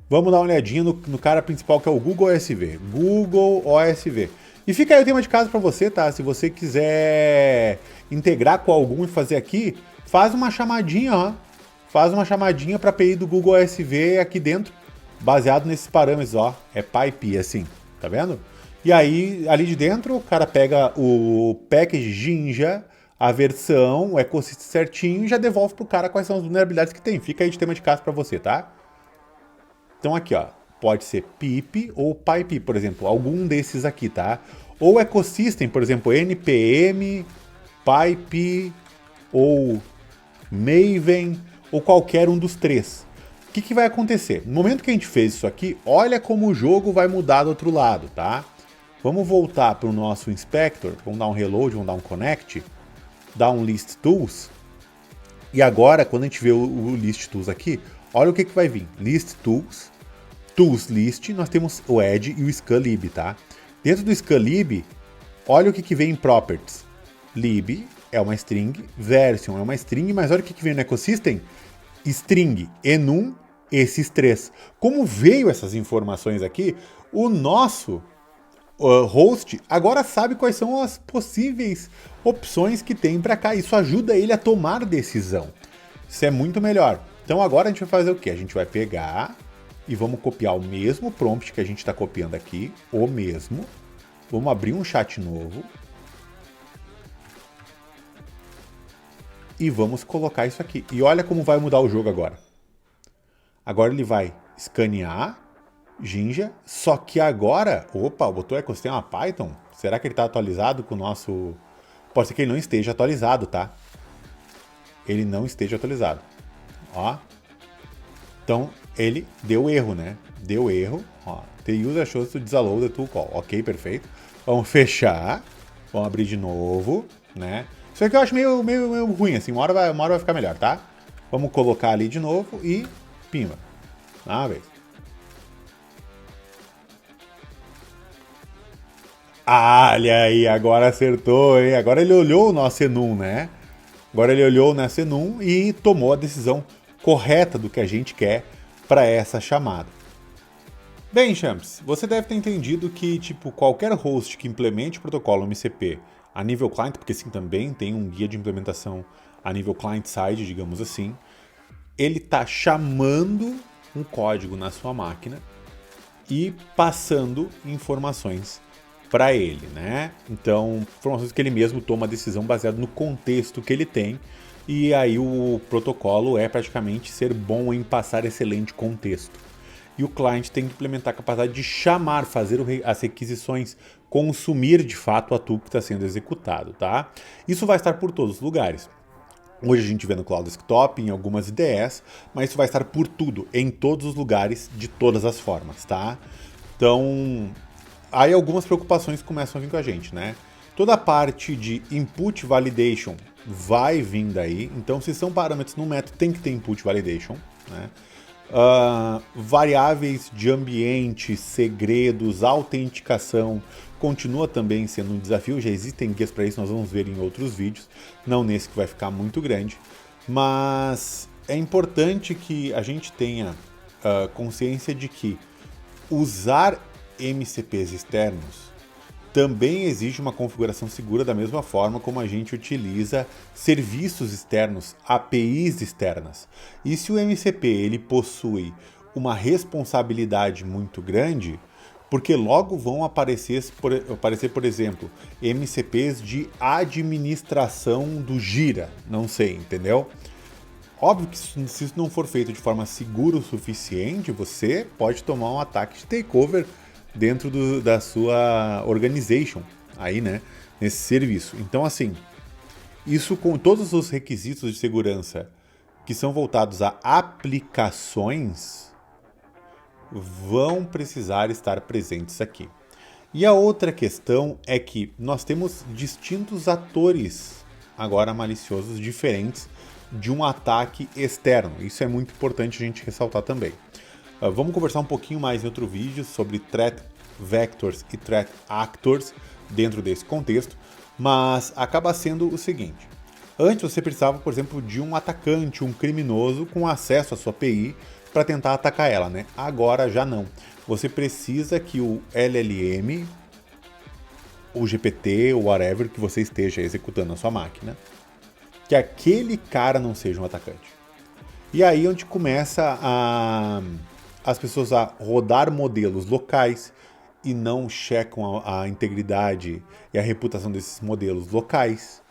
Vamos dar uma olhadinha no cara principal, que é o Google OSV. Google OSV. E fica aí o tema de casa para você, tá? Se você quiser integrar com algum e fazer aqui, faz uma chamadinha, ó. Faz uma chamadinha para a API do Google OSV aqui dentro, baseado nesses parâmetros, ó. É pipe, assim, tá vendo? E aí, ali de dentro, o cara pega o package Jinja, a versão, o ecossistema certinho e já devolve pro cara quais são as vulnerabilidades que tem. Fica aí de tema de casa para você, tá? Então aqui, ó, pode ser pip ou pipe, por exemplo, algum desses aqui, tá? Ou ecosystem, por exemplo, npm, pipe ou maven ou qualquer um dos três. O que vai acontecer? No momento que a gente fez isso aqui, olha como o jogo vai mudar do outro lado, tá? Vamos voltar para o nosso inspector, vamos dar um reload, vamos dar um connect, dar um list tools. E agora, quando a gente vê o list tools aqui, olha o que vai vir. List tools. Tools list, nós temos o add e o scanlib, tá? Dentro do scanlib, olha o que vem em properties. Lib é uma string, version é uma string, mas olha o que vem no ecosystem. String, enum, esses três. Como veio essas informações aqui, o nosso host agora sabe quais são as possíveis opções que tem para cá. Isso ajuda ele a tomar decisão. Isso é muito melhor. Então agora a gente vai fazer o quê? A gente vai pegar e vamos copiar o mesmo prompt que a gente está copiando aqui, o mesmo. Vamos abrir um chat novo. E vamos colocar isso aqui. E olha como vai mudar o jogo agora. Agora ele vai escanear Jinja, só que agora... Opa, botou ecossistema Python? Será que ele está atualizado com o nosso... Pode ser que ele não esteja atualizado, tá? Ele não esteja atualizado. Ó. Então, ele deu erro, né? Deu erro. Ó. The user chose to disavow the tool call. Ok, perfeito. Vamos fechar. Vamos abrir de novo, né? Isso aqui eu acho meio ruim, assim. Uma hora vai ficar melhor, tá? Vamos colocar ali de novo e... Pimba. Uma vez. Ah, olha aí, agora acertou, hein? Agora ele olhou o nosso enum, né? Agora ele olhou o nosso enum e tomou a decisão correta do que a gente quer para essa chamada. Bem, champs, você deve ter entendido que tipo qualquer host que implemente o protocolo MCP a nível client, porque sim, também tem um guia de implementação a nível client-side, digamos assim, ele está chamando um código na sua máquina e passando informações para ele, né? Então, informações que ele mesmo toma a decisão baseado no contexto que ele tem, e aí o protocolo é praticamente ser bom em passar excelente contexto. E o cliente tem que implementar a capacidade de chamar, fazer as requisições, consumir de fato o tool que está sendo executado, tá? Isso vai estar por todos os lugares. Hoje a gente vê no Cloud Desktop, em algumas IDEs, mas isso vai estar por tudo, em todos os lugares, de todas as formas, tá? Então, aí algumas preocupações começam a vir com a gente, né? Toda a parte de input validation vai vir daí, então se são parâmetros no método, tem que ter input validation, né? Variáveis de ambiente, segredos, autenticação, continua também sendo um desafio, já existem guias para isso, nós vamos ver em outros vídeos, não nesse que vai ficar muito grande, mas é importante que a gente tenha consciência de que usar MCPs externos também exige uma configuração segura da mesma forma como a gente utiliza serviços externos, APIs externas. E se o MCP ele possui uma responsabilidade muito grande, porque logo vão aparecer, por exemplo, MCPs de administração do Gira, não sei, entendeu? Óbvio que se isso não for feito de forma segura o suficiente, você pode tomar um ataque de takeover dentro da sua organization, aí, né, nesse serviço. Então, assim, isso com todos os requisitos de segurança que são voltados a aplicações, vão precisar estar presentes aqui. E a outra questão é que nós temos distintos atores, agora maliciosos, diferentes de um ataque externo. Isso é muito importante a gente ressaltar também. Vamos conversar um pouquinho mais em outro vídeo sobre threat vectors e threat actors dentro desse contexto, mas acaba sendo o seguinte. Antes você precisava, por exemplo, de um atacante, um criminoso com acesso à sua API para tentar atacar ela, né? Agora já não. Você precisa que o LLM, o GPT, o whatever que você esteja executando na sua máquina, que aquele cara não seja um atacante. E aí onde começa as pessoas a rodar modelos locais e não checam a integridade e a reputação desses modelos locais,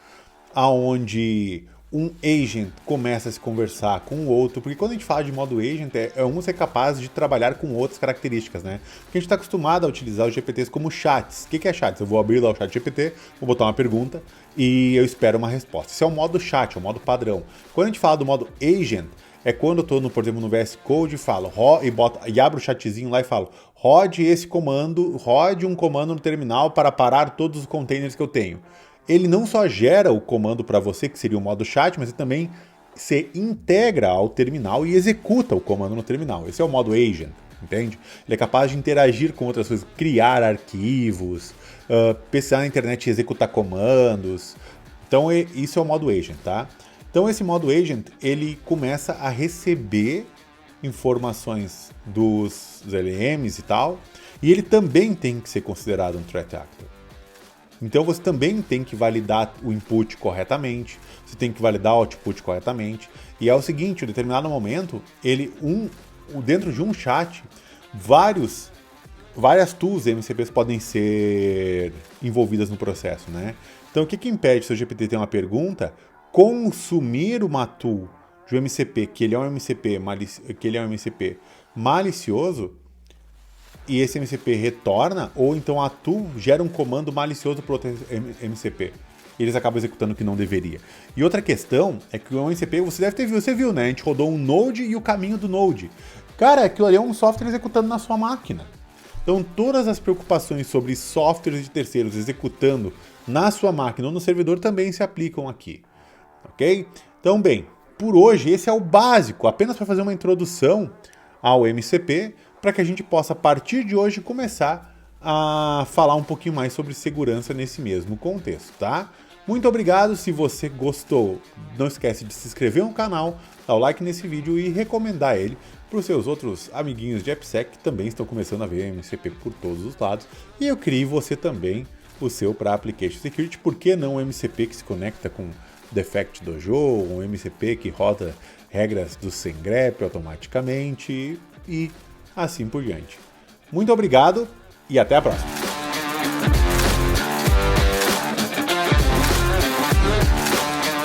aonde um agent começa a se conversar com o outro, porque quando a gente fala de modo agent, é um ser capaz de trabalhar com outras características, né? Porque a gente está acostumado a utilizar os GPTs como chats. O que é chats? Eu vou abrir lá o chat GPT, vou botar uma pergunta e eu espero uma resposta. Esse é o modo chat, é o modo padrão. Quando a gente fala do modo agent, é quando eu estou, por exemplo, no VS Code e falo, e abro o chatzinho lá e falo, rode esse comando, rode um comando no terminal para parar todos os containers que eu tenho. Ele não só gera o comando para você, que seria o modo chat, mas ele também se integra ao terminal e executa o comando no terminal. Esse é o modo agent, entende? Ele é capaz de interagir com outras coisas, criar arquivos, pesquisar na internet e executar comandos. Então isso é o modo agent, tá? Então esse modo agent, ele começa a receber informações dos LLMs e tal, E ele também tem que ser considerado um threat actor. Então você também tem que validar o input corretamente, você tem que validar o output corretamente. E é o seguinte, em determinado momento, dentro de um chat, várias tools MCPs podem ser envolvidas no processo, né? Então o que impede, se o GPT tem uma pergunta, consumir uma tool de um MCP, que ele é um MCP malicioso, e esse MCP retorna, ou então a tool gera um comando malicioso para outro MCP. E eles acabam executando o que não deveria. E outra questão é que o MCP, você viu, né? A gente rodou um Node e o caminho do Node. Cara, aquilo ali é um software executando na sua máquina. Então todas as preocupações sobre softwares de terceiros executando na sua máquina ou no servidor também se aplicam aqui. Ok? Então, bem, por hoje esse é o básico, apenas para fazer uma introdução ao MCP, para que a gente possa, a partir de hoje, começar a falar um pouquinho mais sobre segurança nesse mesmo contexto, tá? Muito obrigado, se você gostou, não esquece de se inscrever no canal, dar o like nesse vídeo e recomendar ele para os seus outros amiguinhos de AppSec que também estão começando a ver MCP por todos os lados. E eu criei você também o seu para Application Security, por que não um MCP que se conecta com Defect Dojo, um MCP que roda regras do SendGrep automaticamente e assim por diante. Muito obrigado e até a próxima!